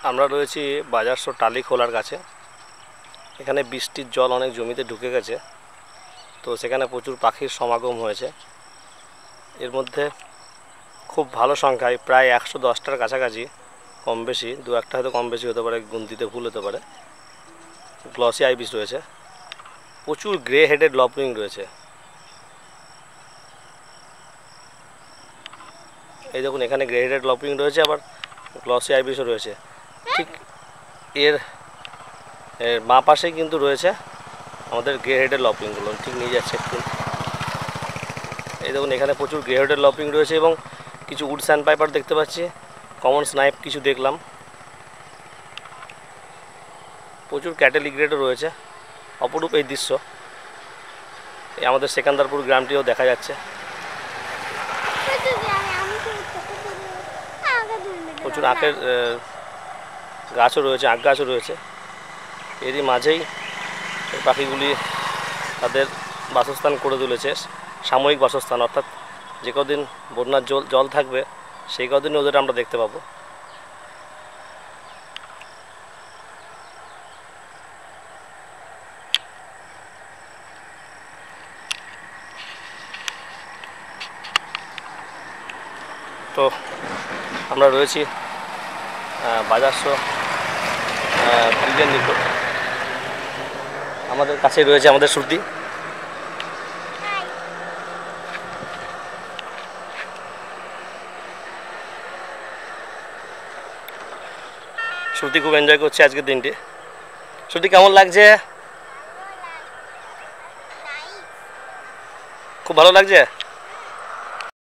আমরা রয়েছি বাজারশো টালি খোলার কাছে। এখানে বৃষ্টির জল অনেক জমিতে ঢুকে গেছে, তো সেখানে প্রচুর পাখির সমাগম হয়েছে। এর মধ্যে খুব ভালো সংখ্যায় প্রায় 110টার কাছাকাছি, কম বেশি দু একটা হয়তো কম বেশি হতে পারে, গুনতিতে ভুল হতে পারে, গ্লসি আইবিস রয়েছে। প্রচুর গ্রে হেডেড লবরিং রয়েছে। এই দেখুন, এখানে গ্রে হেডেড লবরিং রয়েছে, আবার গ্লসি আইবিসও রয়েছে। ঠিক এর বাঁ পাশেই কিন্তু রয়েছে আমাদের গ্রে হেডেড লবরিংগুলো, ঠিক নিয়ে যাচ্ছে একটু। এই দেখুন, এখানে প্রচুর গ্রে হেডেড লবরিং রয়েছে এবং কিছু উড স্যান্ড পাইপার দেখতে পাচ্ছি, কমন স্নাইপ কিছু দেখলাম, প্রচুর ক্যাটেল গ্রেডও রয়েছে। অপরূপ এই দৃশ্য। এই আমাদের সেকান্দারপুর গ্রামটিও দেখা যাচ্ছে। প্রচুর আখের গাছও রয়েছে, আখ গাছও রয়েছে। এরই মাঝেই এই পাখিগুলি তাদের বাসস্থান করে তুলেছে, সাময়িক বাসস্থান, অর্থাৎ যে কদিন বন্যার জল থাকবে সেই কদিন ওদের আমরা দেখতে পাবো। তো আমরা রয়েছি বাজারশো ব্রিজের নিকট। আমাদের কাছে রয়েছে আমাদের শ্রুতি। শ্রুতি খুব এনজয় করছে আজকের দিনটি। শ্রুতি, কেমন লাগছে? খুব ভালো লাগছে।